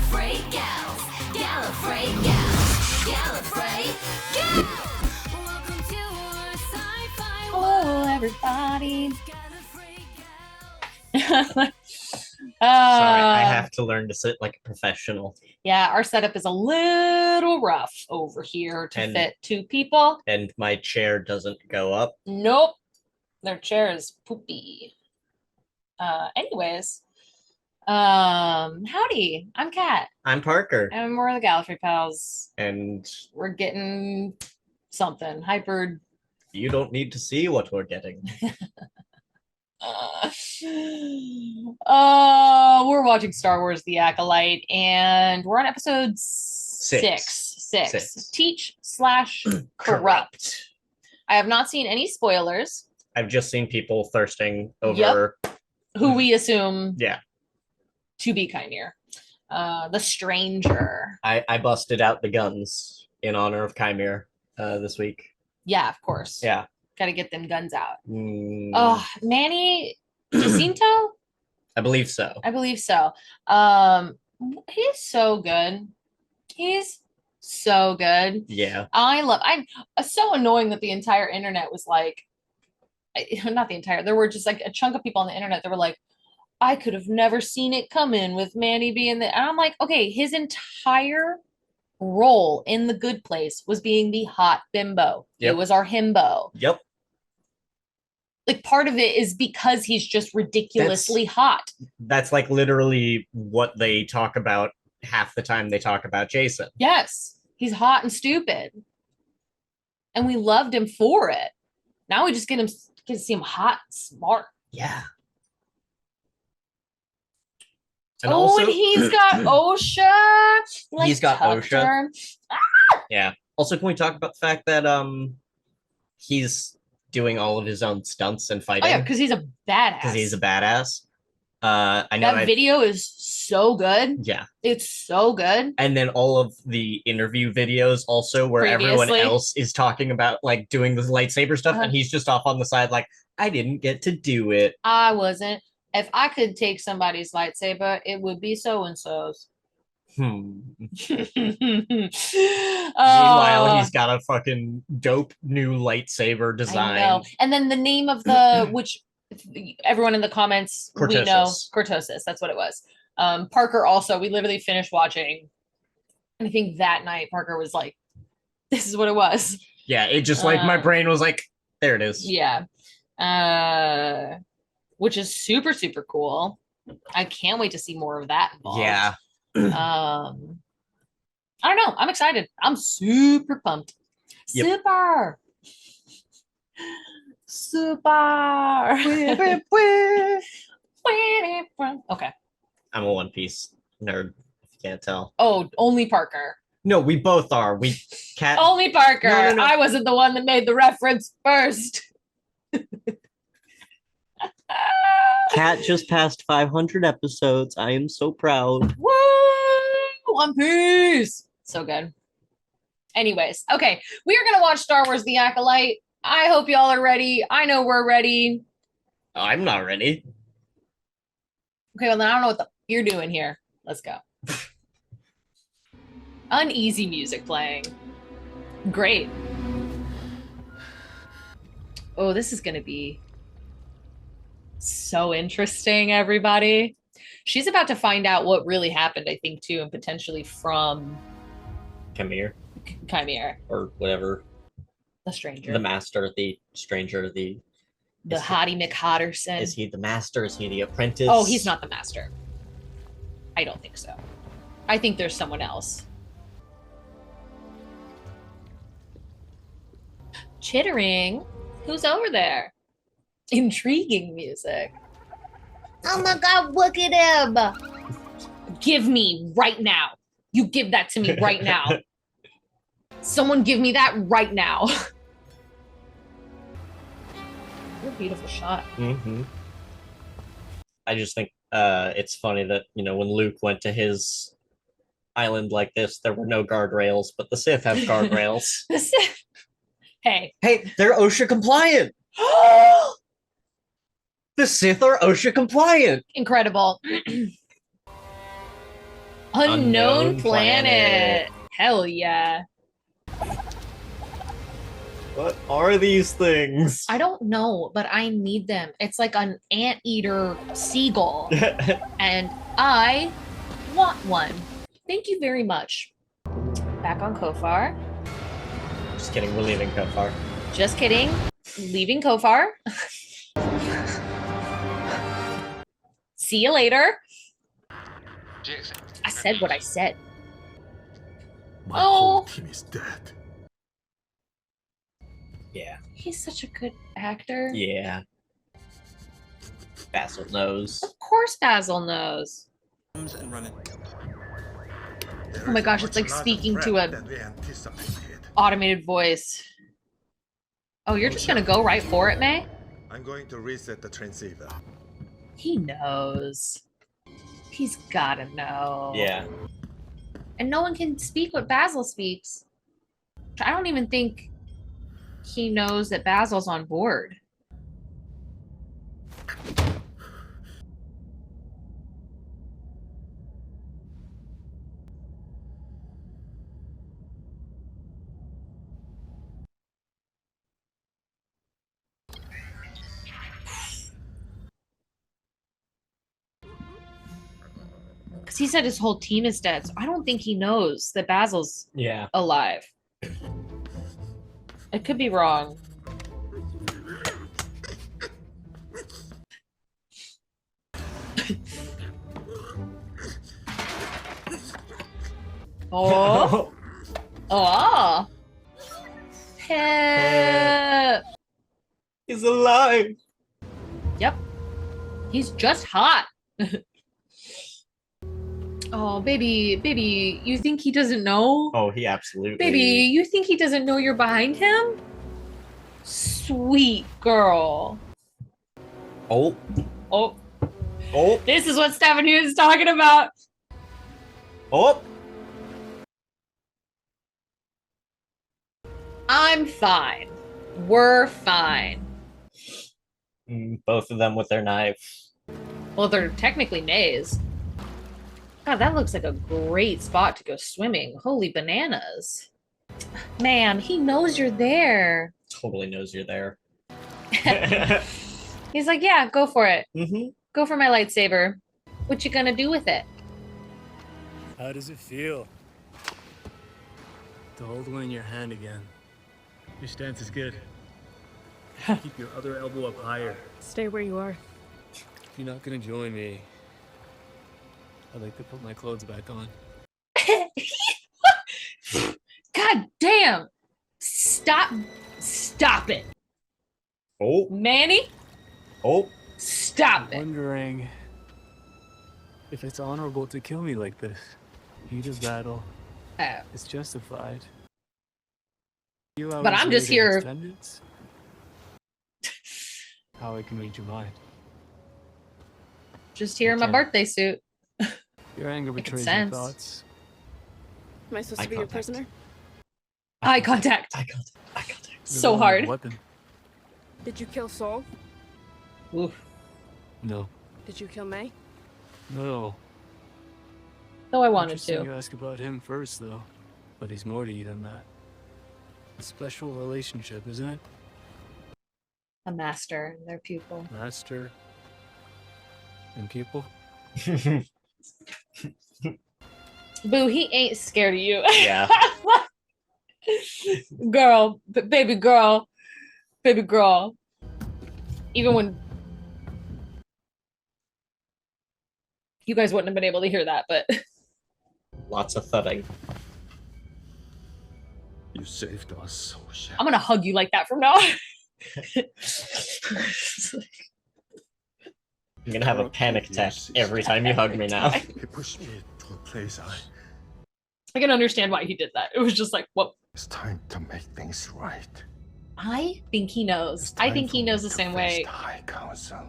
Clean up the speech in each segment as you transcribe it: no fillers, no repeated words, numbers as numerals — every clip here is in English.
Gallifrey gals, Gallifrey gals, Gallifrey gals. Welcome to our sci-fi Hello, everybody. Sorry, I have to learn to sit like a professional. Yeah, our setup is a little rough over here to And- fit two people. And my chair doesn't go up. Nope. Their chair is poopy. Anyways. Howdy. I'm Kat. I'm Parker. And we're the Gallifrey pals. And We're getting something hypered. you don't need to see what we're getting. We're watching Star Wars The Acolyte, and we're on episode six. Teach/corrupt. I have not seen any spoilers. I've just seen people thirsting over who we assume Yeah. to be Qimir. The stranger. I busted out the guns in honor of Qimir this week. Yeah, of course. Yeah. Gotta get them guns out. Mm, Oh, Manny Jacinto? I believe so. I believe so. He's so good. He's so good. Yeah. I'm so annoying that the entire internet was like, not the entire, there were just like a chunk of people on the internet that were like, I could have never seen it coming with Manny being the, and I'm like, okay, his entire role in The Good Place was being the hot bimbo. Yep. It was our himbo. Yep. Like part of it is because he's just ridiculously hot. That's like literally what they talk about half the time they talk about Jason. Yes, he's hot and stupid. And we loved him for it. Now we just get to see him hot and smart. Yeah. And he's got Osha. He's got Osha. her. Yeah. Also, can we talk about the fact that he's doing all of his own stunts and fighting? Oh yeah, because he's a badass. Because he's a badass. I know that video is so good. Yeah. It's so good. And then all of the interview videos also where everyone Previously. else is talking about like doing the lightsaber stuff and he's just off on the side like, I didn't get to do it. I wasn't. If I could take somebody's lightsaber, it would be so-and-so's. Meanwhile, he's got a fucking dope new lightsaber design. I know. And then the name of the, which everyone in the comments, we know, Cortosis, that's what it was. Parker also, we literally finished watching. And I think that night, Parker was like, this is what it was. Yeah, it just like, my brain was like, there it is. Yeah. Which is super, super cool. I can't wait to see more of that involved. Yeah. I don't know. I'm excited. I'm super pumped. Yep. Super. Okay. I'm a One Piece nerd, if you can't tell. Oh, only Parker. No, we both are. Only Parker. No. I wasn't the one that made the reference first. Kat just passed 500 episodes. I am so proud. Woo! One Piece. So good. Anyways, okay. We are going to watch Star Wars The Acolyte. I hope y'all are ready. I know we're ready. I'm not ready. Okay, well, then I don't know what you're doing here. Let's go. Uneasy music playing. Great. Oh, this is going to be so interesting, everybody. She's about to find out what really happened, I think, too, and potentially from Qimir. Or whatever. The stranger. The master, the stranger, the Hottie McHotterson. Is he the master? Is he the apprentice? Oh, he's not the master. I don't think so. I think there's someone else. Chittering. Who's over there? Intriguing music. Oh my god, look at him. Give me right now. You give that to me right now. Someone give me that right now. What a beautiful shot. Mm-hmm. I just think it's funny that, you know, when Luke went to his island like this, there were no guardrails, but the Sith have guardrails. The Sith. Hey, they're OSHA compliant. The Sith are OSHA compliant. Incredible. Unknown planet. Hell yeah. What are these things? I don't know, but I need them. It's like an anteater seagull, and I want one. Thank you very much. Back on Kofar. Just kidding, we're leaving Kofar. Just kidding. Leaving Kofar. See you later. I said what I said. My whole Oh, team is dead. Yeah. he's such a good actor. Yeah. Basil knows. Of course Basil knows. And running. Oh my gosh, it's like speaking to a automated voice. Oh, you're just gonna go right for it, May? I'm going to reset the transceiver. He knows. He's gotta know. Yeah. And no one can speak what Basil speaks. I don't even think he knows that Basil's on board. Because he said his whole team is dead, so I don't think he knows that Basil's Yeah. alive. I could be wrong. Oh. Oh. Pip. He's alive. Yep. He's just hot. Oh, baby, you think he doesn't know? Oh, he absolutely. Baby, you think he doesn't know you're behind him? Sweet girl. Oh. Oh, Oh. this is what Stephanie was talking about. Oh. I'm fine. We're fine. Both of them with their knives. Well, they're technically Mays. God, that looks like a great spot to go swimming. Holy bananas. Man, he knows you're there. Totally knows you're there. He's like, yeah, go for it. Mm-hmm. Go for my lightsaber. What you gonna do with it? How does it feel to hold one in your hand again? Your stance is good. Keep your other elbow up higher. Stay where you are. If you're not gonna join me, I'd like to put my clothes back on. God damn. Stop it. Oh. Manny, Oh. stop it. Wondering if it's honorable to kill me like this. Heat of battle. Oh. It's justified. But I'm just here. How I can read your mind. Just here in my birthday suit. Your anger Making betrays your sense. thoughts. Am I supposed Eye to be your contact. prisoner? Eye contact. Eye contact. Eye contact. You're So the one with hard. the weapon. Did you kill Saul? Oof. No. Did you kill May? No. Though I wanted Interesting to. you ask about him first, though. But he's more to you than that. A special relationship, isn't it? A master and their pupil. Master and pupil? Boo, he ain't scared of you. Yeah. Girl, baby girl. Baby girl. Even when you guys wouldn't have been able to hear that, but Lots of thudding. You saved us, Osha. I'm gonna hug you like that from now on. I'm gonna have a panic attack every time you hug me now. He pushed me to a place I can understand why he did that. It was just like, whoa. It's time to make things right. I think he knows. It's I time think for he me knows the to same face way. the High Council.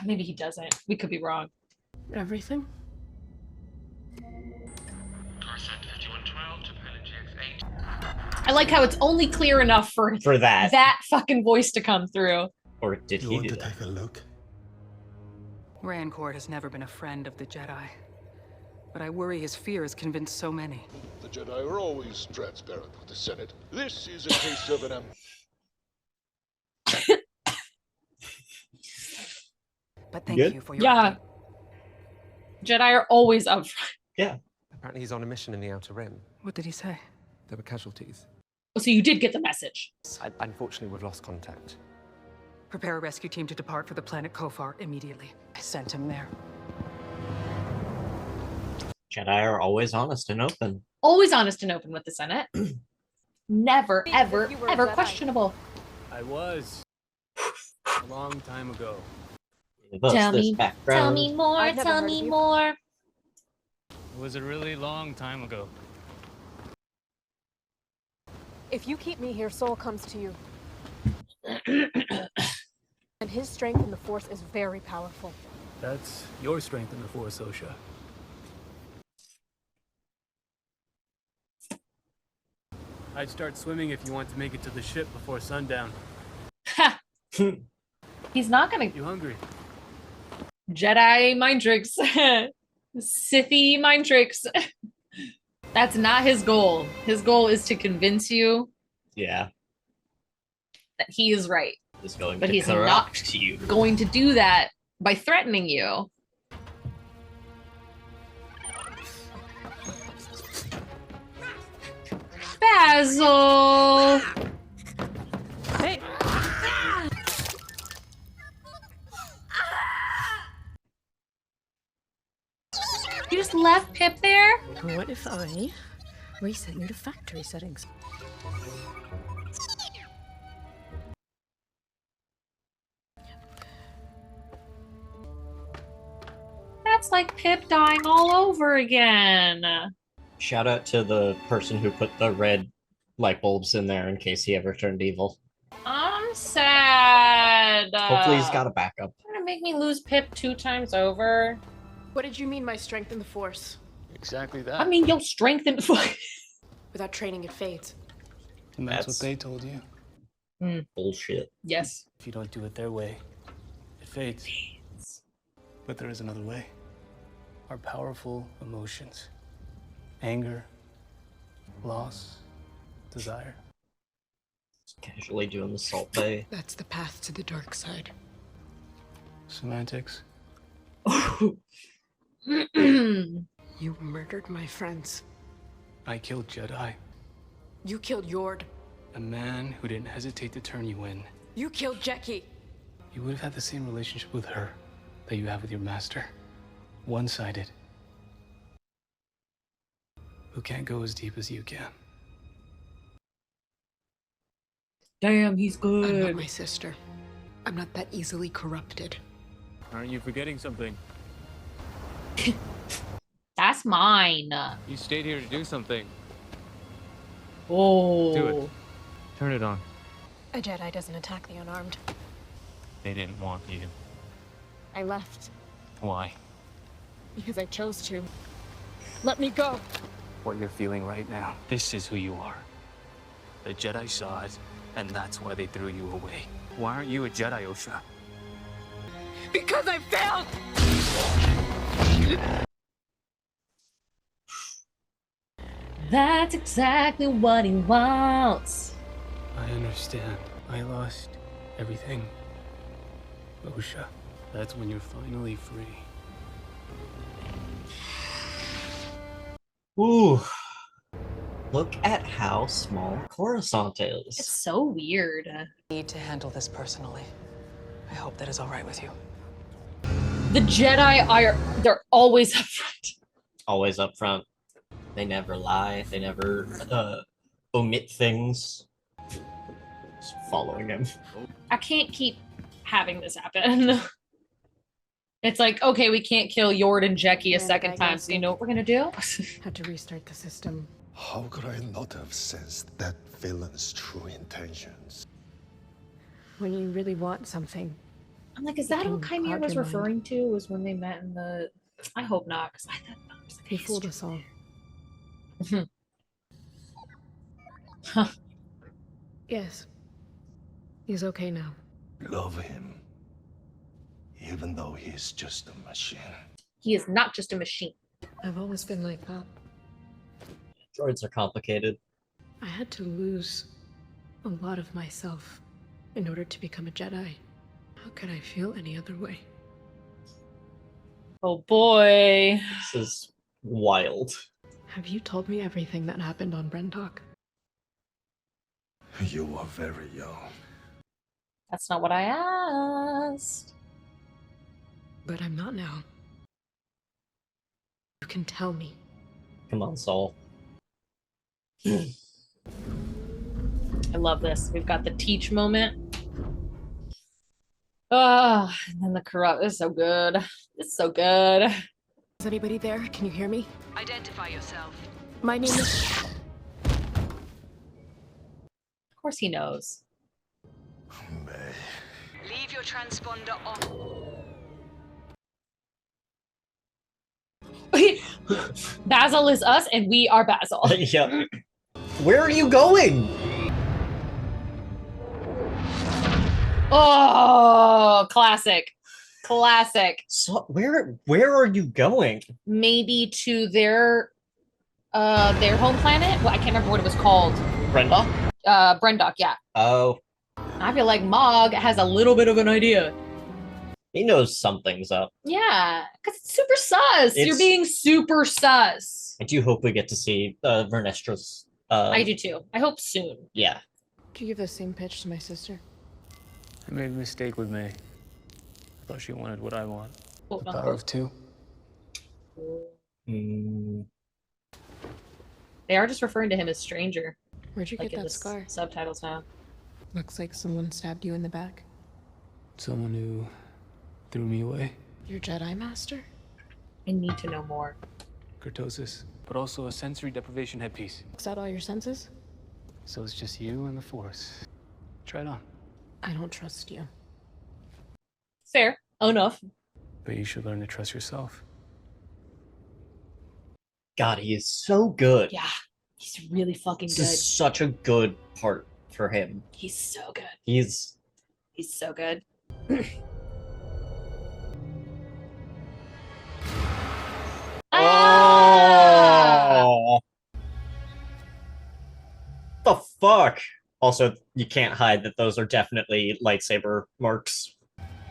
Maybe he doesn't. We could be wrong. Everything? I like how it's only clear enough for For that. that fucking voice to come through. Or did You he want do to that? take a look? Rancor has never been a friend of the Jedi. but I worry his fear has convinced so many. The Jedi are always transparent with the Senate. This is a case of an But thank Good? you for your Yeah. update. Jedi are always upfront. Yeah. Apparently he's on a mission in the Outer Rim. What did he say? There were casualties. So you did get the message. Unfortunately, we've lost contact. Prepare a rescue team to depart for the planet Kofar immediately. I sent him there. Jedi are always honest and open. Always honest and open with the Senate. Never, Speak as ever, if you were a ever Jedi. questionable. I was. A long time ago. Give us Tell this me, background. tell me more, I've never tell heard me of you. more. It was a really long time ago. If you keep me here, Soul comes to you. And his strength in the Force is very powerful. That's your strength in the Force, Osha. I'd start swimming if you want to make it to the ship before sundown. Ha! He's not gonna You hungry? Jedi mind tricks. Sithy mind tricks. That's not his goal. His goal is to convince you Yeah. that he is right. Is going But to he's corrupt you. Going to do that by threatening you. Basil! Hey! You just left Pip there? What if I reset you to factory settings? That's like Pip dying all over again. Shout out to the person who put the red light bulbs in there in case he ever turned evil. I'm sad. Hopefully he's got a backup. You're gonna make me lose Pip 2 times over. What did you mean by strength in the Force? Exactly that. I mean, you'll strengthen. Without training, it fades. and that's that's- what they told you. Bullshit. Yes. If you don't do it their way, it fades. But there is another way. Our powerful emotions. Anger, loss, desire. Casually doing the Salt Bay. That's the path to the dark side. Semantics. You murdered my friends. I killed Jedi. You killed Yord. A man who didn't hesitate to turn you in. You killed Jackie. You would have had the same relationship with her that you have with your master. One-sided. Who can't go as deep as you can. Damn, he's I'm not good. my sister. I'm not that easily corrupted. Aren't you forgetting something? That's mine. You stayed here to do something. Oh. Do it. Turn it on. A Jedi doesn't attack the unarmed. They didn't want you. I left Why? because I chose to. Let me go. What you're feeling right now. This is who you are. The Jedi saw it, and that's why they threw you away. Why aren't you a Jedi, Osha? Because I failed! That's exactly what he wants. I understand. I lost everything. Osha, that's when you're finally free. Ooh. Look at how small Coruscant It's is. so weird. Need to handle this personally. I hope that is all right with you. The Jedi they're always up front. Always up front. They never lie. They never omit things. Just following him. I can't keep having this happen. It's like, okay, we can't kill Yord and Jackie a Yeah, second time, so you know what we're gonna do? Had to restart the system. How could I not have sensed that villain's true intentions? When you really want something, I'm like, is that You what can Qimir cloud was your mind. referring to? Was when they met in the... I hope not, because I thought... I was like, he "Hey, fooled us all. Huh. Yes. He's okay now. Love him. Even though he's just a machine. He is not just a machine. I've always been like that. Droids are complicated. I had to lose a lot of myself in order to become a Jedi. How could I feel any other way? Oh boy. This is wild. Have you told me everything that happened on Brendock? You were very young. That's not what I asked. But I'm not now. You can tell me. Come on, Saul. I love this. We've got the teach moment. Oh, and then the corrupt. It's so good. It's so good. Is anybody there? Can you hear me? Identify yourself. My name is... Of course he knows. May. Leave your transponder on. Basil is us, and we are Basil. Yeah. Where are you going? Oh, classic. Classic. So where are you going? Maybe to their home planet. Well, I can't remember what it was called. Brenda? Brendock, yeah. Oh, I feel like Mog has a little bit of an idea. he knows something's up. Yeah, because it's super sus. You're It's- being super sus. I do hope we get to see Vernestra's. I do too. I hope soon. Yeah. Do you give the same pitch to my sister? I made a mistake with May. I thought she wanted what I want. Quote, The power unquote. of two. Mm, They are just referring to him as stranger. Where'd you Like get in that the scar? subtitles now. Looks like someone stabbed you in the back. Someone who threw me away. Your Jedi Master? I need to know more. Kurtosis. But also a sensory deprivation headpiece. Is that all your senses? So it's just you and the Force. Try it on. I don't trust you. Fair. Enough. But you should learn to trust yourself. God, he is so good. Yeah. He's really fucking This good. is such a good part for him. He's so good. He's He's so good. Ah! Oh. The fuck? Also, you can't hide that those are definitely lightsaber marks.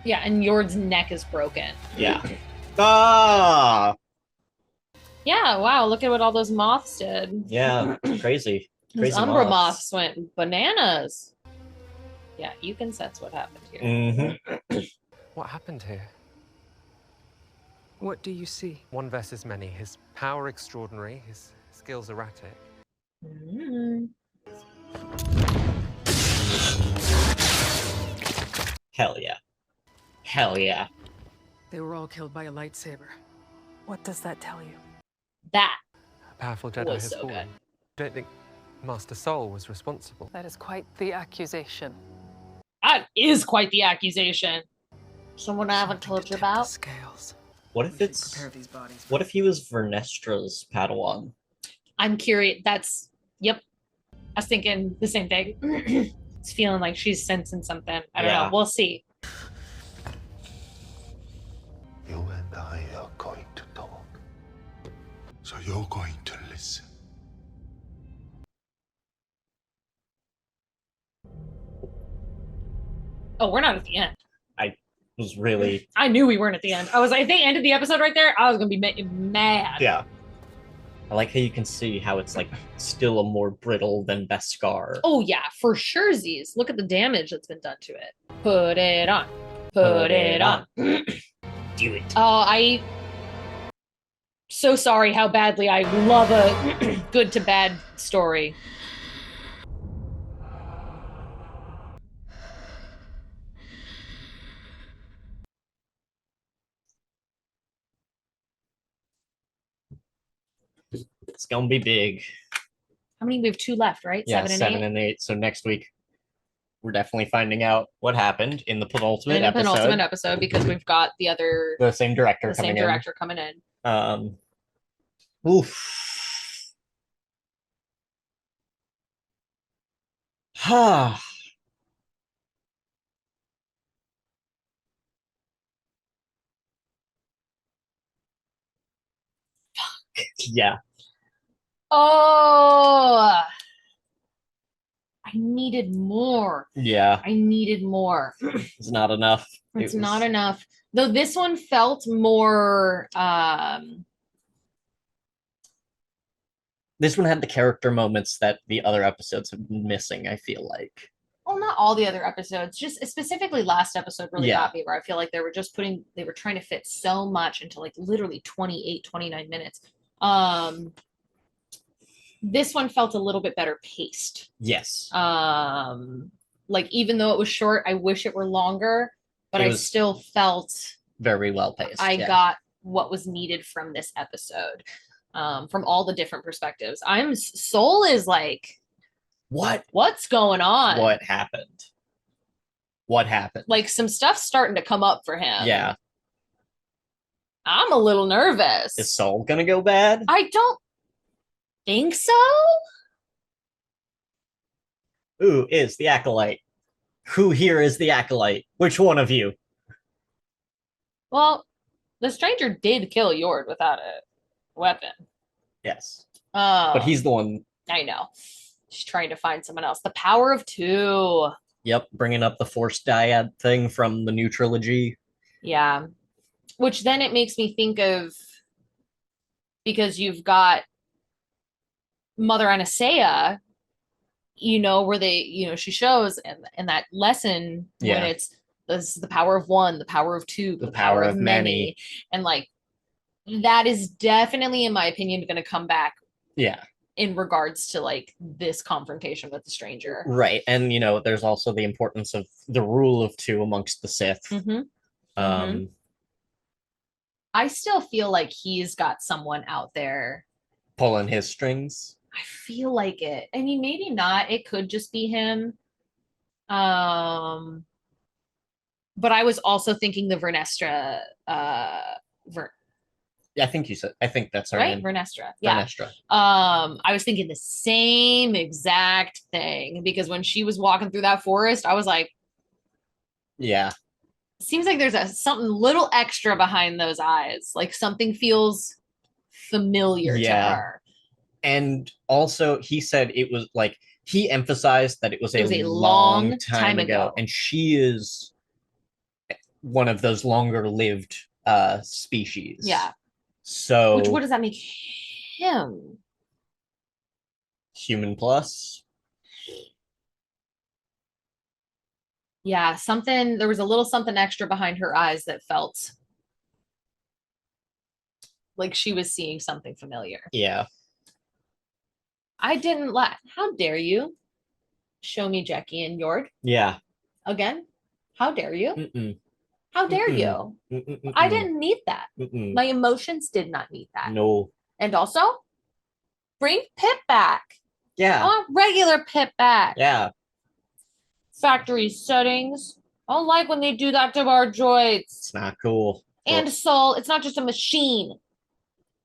Yeah, and Yord's neck is broken. Yeah. Ah! Yeah, wow, look at what all those moths did. Yeah, crazy. Those Crazy Umbra moths. moths went bananas. Yeah, you can sense what happened here. Mm-hmm. What happened here? What do you see? One versus many. His power extraordinary, his skills erratic. Mm. Hell yeah. Hell yeah. They were all killed by a lightsaber. What does that tell you? That A powerful Jedi was has so fallen. good. Don't think Master Soul was responsible. That is quite the accusation. That is quite the accusation. Someone I haven't Something told to you tip the about. scales. What if We should it's... prepare these bodies. What if he was Vernestra's Padawan? I'm curious. That's, yep. I was thinking the same thing. It's feeling like she's sensing something. I don't Yeah. know. We'll see. You and I are going to talk. So you're going to listen. Oh, we're not at the end. Was really... I knew we weren't at the end. I was like, if they ended the episode right there, I was gonna be mad. Yeah. I like how you can see how it's like still a more brittle than Beskar. Oh yeah, for sure, Z's. Look at the damage that's been done to it. Put it on. Put it on. Do it. Oh, I so sorry how badly I love a good to bad story. It's gonna be big. How many? We have two left, right? Yeah, 7 and 7 8. and 8. So next week, we're definitely finding out what happened in the penultimate And a episode. penultimate episode because we've got the other The same director the same coming director coming in. in. Oof. Ha. Yeah. Oh, I needed more. Yeah. I needed more. It's not enough. It's It was- not enough. Though this one felt more This one had the character moments that the other episodes have been missing, I feel like. well, not all the other episodes, just specifically last episode really Yeah. got me, where I feel like they were trying to fit so much into like literally 28, 29 minutes. This one felt a little bit better paced. Yes. Like even though it was short, I wish it were longer, but It I was still felt very well paced. I yeah. got what was needed from this episode, from all the different perspectives. Soul is like, what's going on? What happened? What happened? Like some stuff's starting to come up for him. Yeah. I'm a little nervous. Is Soul gonna go bad? I don't think so. Who is the Acolyte? Who here is the Acolyte? Which one of you? Well, the stranger did kill Yord without a weapon. Yes. But he's the one. I know. She's trying to find someone else. The power of two. Yep, bringing up the Force Dyad thing from the new trilogy. Yeah. Which then it makes me think of, because you've got Mother Anastasia, where they, she shows in that lesson when it's this is the power of one, the power of two, the power of many. And like that is definitely, in my opinion, going to come back. Yeah. In regards to like this confrontation with the stranger. Right. And there's also the importance of the rule of two amongst the Sith. I still feel like he's got someone out there pulling his strings. I feel like it. I mean, maybe not. It could just be him. But I was also thinking the Vernestra. I think that's her right. name. Vernestra. Yeah. Vernestra. I was thinking the same exact thing because when she was walking through that forest, I was like, yeah. Seems like there's something little extra behind those eyes. Like something feels familiar to her. And also he said it was like, he emphasized that it was a long time ago. And she is one of those longer lived species. Yeah. So what does that make him? Human plus? Yeah, there was a little something extra behind her eyes that felt like she was seeing something familiar. Yeah. I didn't how dare you show me Jackie and Yord? Yeah. Again? How dare you? Mm-mm. How dare you? Mm-mm. I didn't need that. Mm-mm. My emotions did not need that. No. And also, bring Pip back. Yeah. I want regular Pip back. Yeah. Factory settings. I don't like when they do that to our droids. It's not cool. And Soul, it's not just a machine.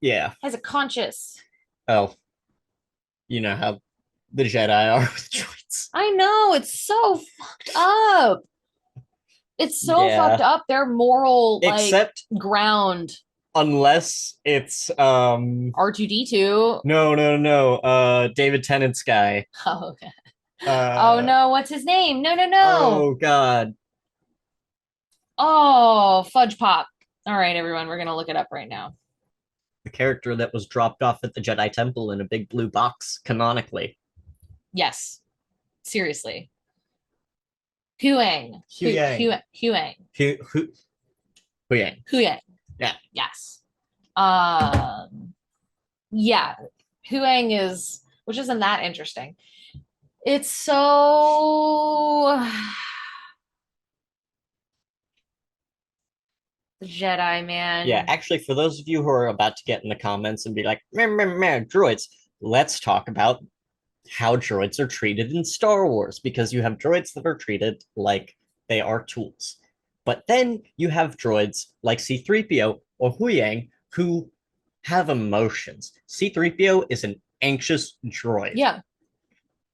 Yeah. It has a conscience. Oh. You know how the Jedi are with droids. I know, it's so fucked up. It's so fucked up. Their moral ground. Unless it's R2D2. No. David Tennant's guy. Oh, okay. Oh no, what's his name? No. Oh god. Oh, Fudge Pop. All right, everyone, we're gonna look it up right now. The character that was dropped off at the Jedi Temple in a big blue box, canonically. Yes. Seriously. Huyang. Huyang. Huyang. Huyang. Huyang. Yeah. Yes. Yeah. Huyang is, which isn't that interesting. It's so Jedi, man. Yeah, actually, for those of you who are about to get in the comments and be like, meh, droids, let's talk about how droids are treated in Star Wars, because you have droids that are treated like they are tools. But then you have droids like C-3PO or Huyang who have emotions. C-3PO is an anxious droid. Yeah.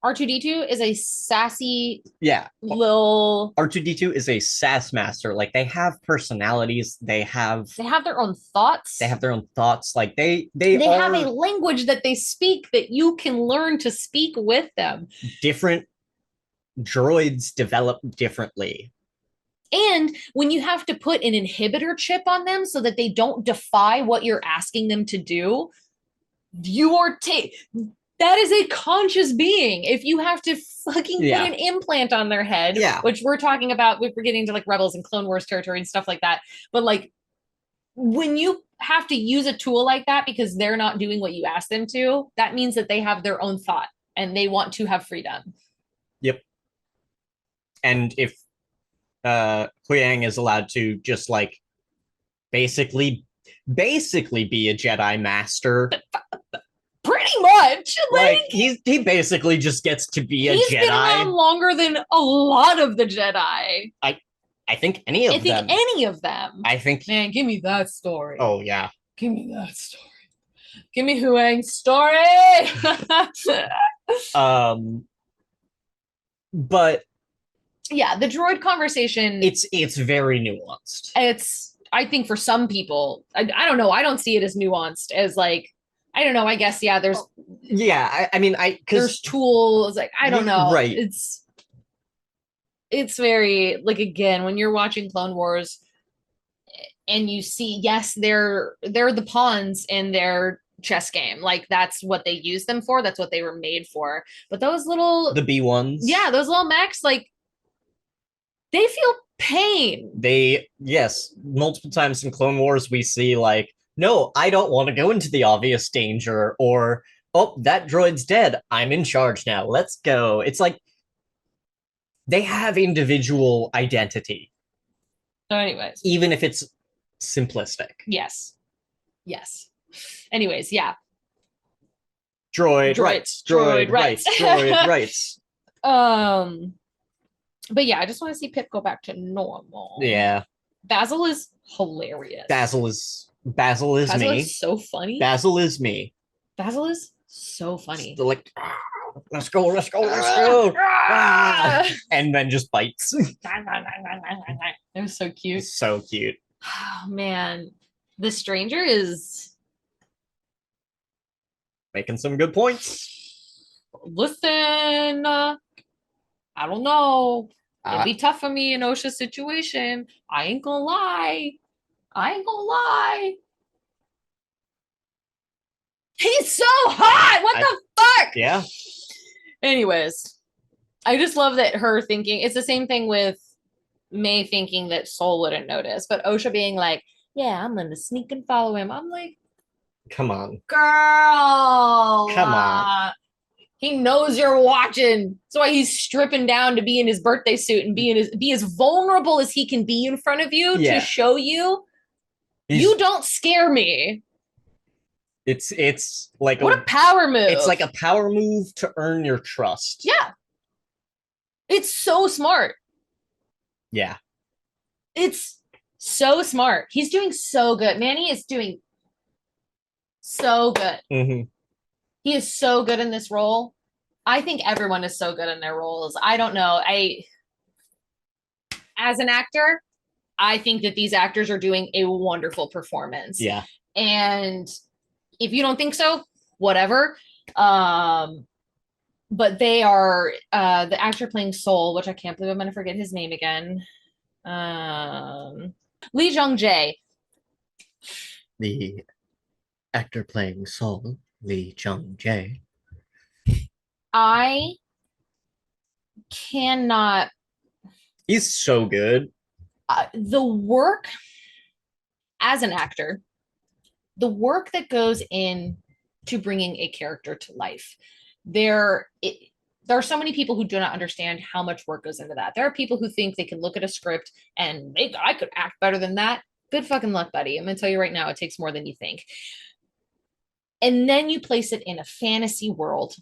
R2D2 is a sassy Yeah. little. R2D2 is a sass master. Like they have personalities. They have their own thoughts. They have their own thoughts. Like they have a language that they speak that you can learn to speak with them. Different droids develop differently. And when you have to put an inhibitor chip on them so that they don't defy what you're asking them to do, that is a conscious being. If you have to fucking put an implant on their head, which we're talking about, we're getting into like Rebels and Clone Wars territory and stuff like that. But like when you have to use a tool like that because they're not doing what you ask them to, that means that they have their own thought and they want to have freedom. Yep. And if Huyang is allowed to just like basically be a Jedi master. Pretty much. Like he basically just gets to be a Jedi. He's been around longer than a lot of the Jedi. I think any of them. I think. Man, give me that story. Oh yeah. Give me that story. Give me Huyang's story. But yeah, the droid conversation. It's very nuanced. I think for some people, I don't know. I don't see it as nuanced as like. I don't know. I guess there's. Yeah, I mean, there's tools. Like I don't know. Right. It's very like again when you're watching Clone Wars, and you see they're the pawns in their chess game. Like that's what they use them for. That's what they were made for. But those little the B1s. Yeah, those little mechs like they feel pain. Multiple times in Clone Wars we see like. No, I don't want to go into the obvious danger, or, oh, that droid's dead. I'm in charge now. Let's go. It's like they have individual identity. So anyways. Even if it's simplistic. Yes. Anyways, yeah. Droid rights. Droid rights. But yeah, I just want to see Pip go back to normal. Yeah. Basil is hilarious. Basil is me. Is so funny. Basil is me. Basil is so funny. Like, let's go. And then just bites. It was so cute. So cute. Oh man, the stranger is making some good points. Listen, I don't know. It'd be tough for me in Osha's situation. I ain't gonna lie. He's so hot. What the fuck? Yeah. Anyways, I just love that her thinking. It's the same thing with May thinking that Soul wouldn't notice, but Osha being like, "Yeah, I'm gonna sneak and follow him." I'm like, "Come on, girl. Come on." He knows you're watching. That's why he's stripping down to be in his birthday suit and be as vulnerable as he can be in front of you to show you. You don't scare me. It's like what a power move. It's like a power move to earn your trust. Yeah. It's so smart. Yeah. It's so smart. He's doing so good. Manny is doing so good. Mm-hmm. He is so good in this role. I think everyone is so good in their roles. I don't know. As an actor, I think that these actors are doing a wonderful performance. Yeah. And if you don't think so, whatever. But they are the actor playing Soul, which I can't believe I'm going to forget his name again. Lee Jung-jae. The actor playing Soul, Lee Jung-jae. I cannot. He's so good. The work as an actor, the work that goes in to bringing a character to life, there are so many people who do not understand how much work goes into that. There are people who think they can look at a script and I could act better than that. Good fucking luck, buddy. I'm going to tell you right now, it takes more than you think. And then you place it in a fantasy world.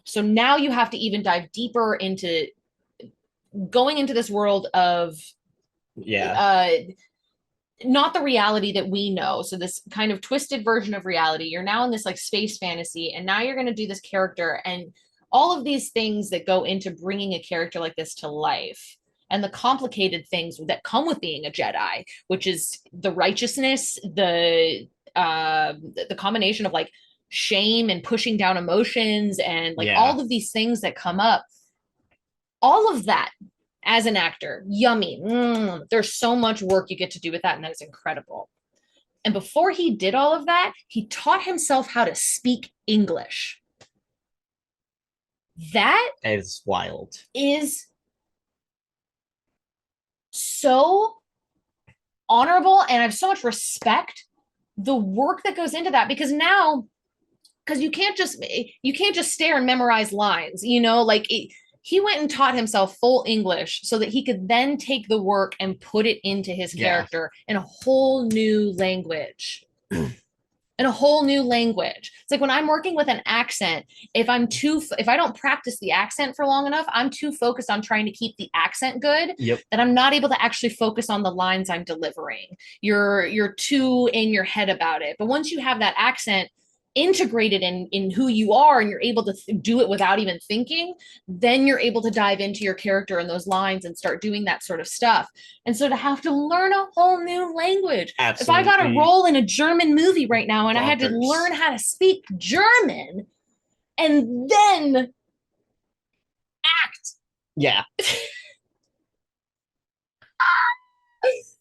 So now you have to even dive deeper into going into this world of not the reality that we know. So this kind of twisted version of reality. You're now in this like space fantasy, and now you're going to do this character. And all of these things that go into bringing a character like this to life, and the complicated things that come with being a Jedi, which is the righteousness, the combination of like shame and pushing down emotions and like all of these things that come up, all of that as an actor, yummy. There's so much work you get to do with that, and that is incredible. And before he did all of that, he taught himself how to speak English. That is wild. Is so honorable, and I have so much respect the work that goes into that, because now, because you can't just stare and memorize lines, you know, like he went and taught himself full English so that he could then take the work and put it into his character in a whole new language. In a whole new language. It's like when I'm working with an accent, if I don't practice the accent for long enough, I'm too focused on trying to keep the accent good that I'm not able to actually focus on the lines I'm delivering. You're too in your head about it. But once you have that accent integrated in who you are, and you're able to do it without even thinking, then you're able to dive into your character and those lines and start doing that sort of stuff. And so to have to learn a whole new language, if I got a role in a German movie right now and I had to learn how to speak German and then act,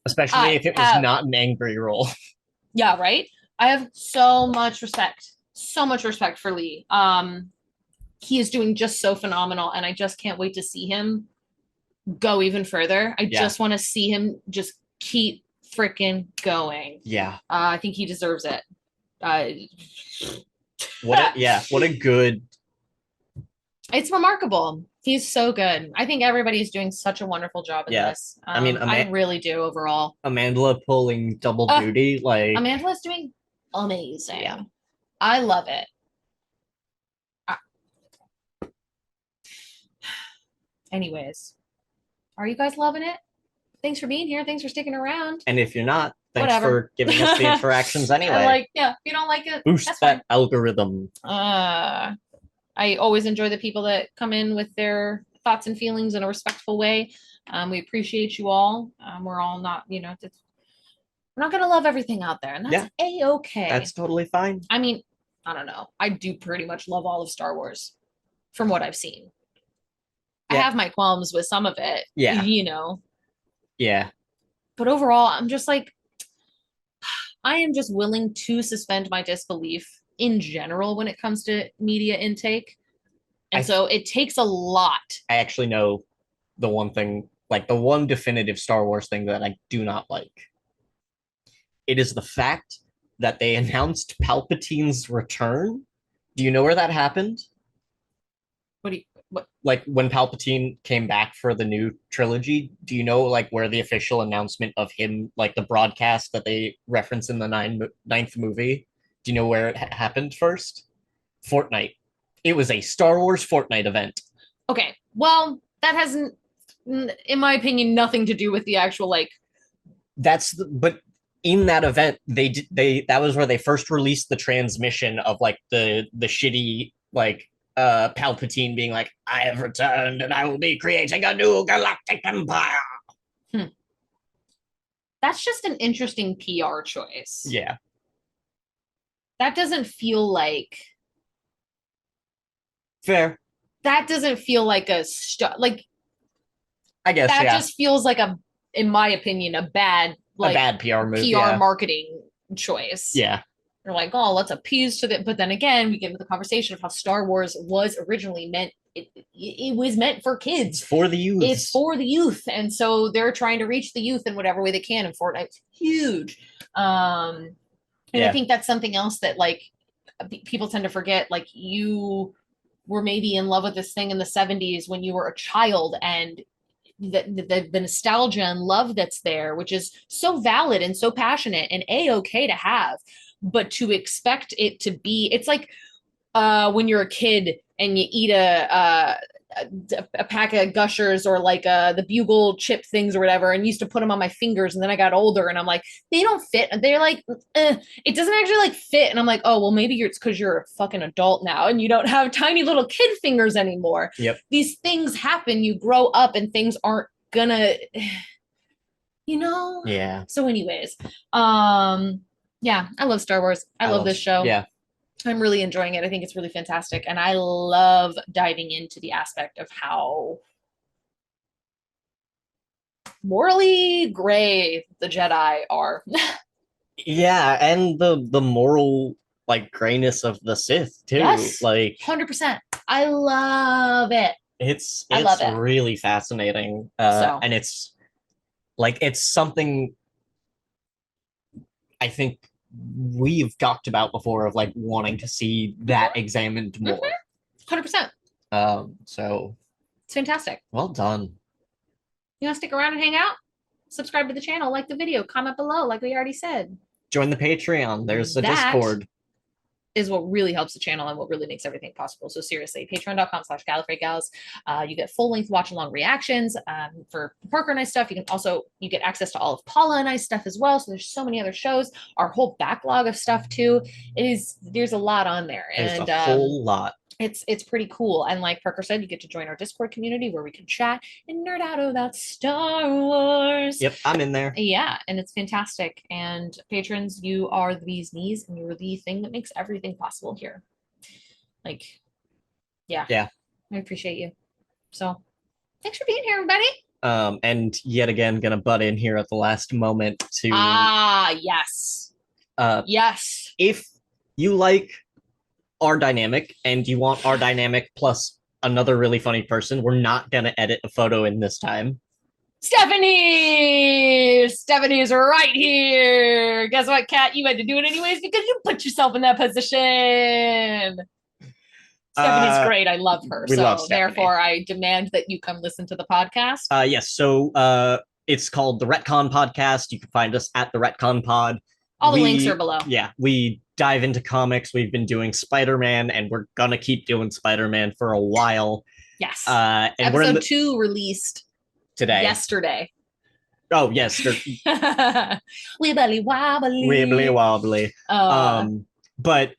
especially if it was not an angry role. Yeah, right. I have so much respect for Lee. He is doing just so phenomenal, and I just can't wait to see him go even further. I just want to see him just keep freaking going. I think he deserves it. What a good. It's remarkable. He's so good. I think everybody's doing such a wonderful job in this. I mean, I really do overall. Amandla pulling double duty, like Amandla's doing amazing. I love it. Anyways, are you guys loving it? Thanks for being here. Thanks for sticking around. And if you're not, thanks for giving us the interactions anyway. If you don't like it, boost that algorithm. I always enjoy the people that come in with their thoughts and feelings in a respectful way. We appreciate you all. We're all not, we're not going to love everything out there, and that's A-okay. That's totally fine. I mean, I don't know. I do pretty much love all of Star Wars from what I've seen. I have my qualms with some of it, But overall, I'm just like, I am just willing to suspend my disbelief in general when it comes to media intake. And so it takes a lot. I actually know the one thing, like the one definitive Star Wars thing that I do not like. It is the fact that they announced Palpatine's return. Do you know where that happened? Like when Palpatine came back for the new trilogy, do you know like where the official announcement of him, like the broadcast that they reference in the ninth movie, do you know where it happened first? Fortnite. It was a Star Wars Fortnite event. Okay, well, that has, in my opinion, nothing to do with the actual but in that event, that was where they first released the transmission of like the shitty Palpatine being like, I have returned and I will be creating a new galactic empire. That's just an interesting PR choice. Yeah. That doesn't feel like fair. That doesn't feel like I guess that just feels like in my opinion, a bad PR move. PR marketing choice. Yeah. They're like, oh, let's appease to that. But then again, we get into the conversation of how Star Wars was originally meant. It was meant for kids. It's for the youth. It's for the youth. And so they're trying to reach the youth in whatever way they can. And Fortnite's huge. And I think that's something else that people tend to forget. Like, you were maybe in love with this thing in the 70s when you were a child, and the nostalgia and love that's there, which is so valid and so passionate and A-okay to have. But to expect it to be, it's like when you're a kid and you eat a a pack of gushers or like the bugle chip things or whatever, and used to put them on my fingers. And then I got older and I'm like, they don't fit. And they're like, it doesn't actually like fit. And I'm like, oh, well, maybe it's because you're a fucking adult now and you don't have tiny little kid fingers anymore. Yep. These things happen. You grow up and things aren't gonna, you know? Yeah. So anyways, yeah, I love Star Wars. I love this show. Yeah. I'm really enjoying it. I think it's really fantastic. And I love diving into the aspect of how morally gray the Jedi are. Yeah, and the moral like grayness of the Sith too. Yes. Like 100%. I love it. it's I love it. really fascinating. And it's like it's something I think we've talked about before of like wanting to see that examined more. 100%. So It's fantastic. well done. You want to stick around and hang out? Subscribe to the channel, like the video, comment below, like we already said. Join the Patreon. There's the That Discord. Is what really helps the channel and what really makes everything possible. So seriously, patreon.com/Gallifrey Gals. You get full-length watch-along reactions for Parker and I stuff. You get access to all of Paula and I stuff as well. So there's so many other shows. Our whole backlog of stuff too. There's a lot on there. There's And a whole lot. it's pretty cool. And like Parker said, you get to join our Discord community where we can chat and nerd out about Star Wars. Yep, I'm in there. Yeah, and it's fantastic. And patrons, you are the bee's knees, and you're the thing that makes everything possible here. Like, yeah. I appreciate you. So thanks for being here, everybody. And yet again, gonna butt in here at the last moment to yes. Yes. If you like our dynamic and you want our dynamic plus another really funny person, we're not gonna edit a photo in this time. Stephanie is right here. Guess what, Kat? You had to do it anyways because you put yourself in that position. Stephanie's great. I love her. We so love Stephanie. Therefore, I demand that you come listen to the podcast. Yes. So it's called the RETCON podcast. You can find us at the RETCON pod. All the links are below. Yeah, we dive into comics. We've been doing Spider-Man, and we're gonna keep doing Spider-Man for a while. Yes. And Episode 2 released today. Yesterday. Oh yes. Wibbly wobbly. Wibbly wobbly. But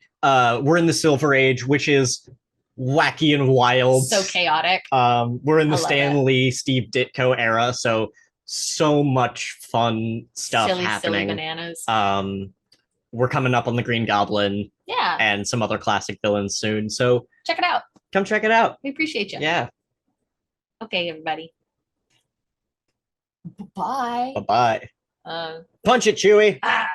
we're in the Silver Age, which is wacky and wild. So chaotic. We're in the I love Stan Lee, Steve Ditko era, so much fun stuff happening. Silly bananas. We're coming up on the Green Goblin. Yeah. And some other classic villains soon. So check it out. Come check it out. We appreciate you. Yeah. Okay, everybody. Bye. Bye-bye. Punch it, Chewie. Ah.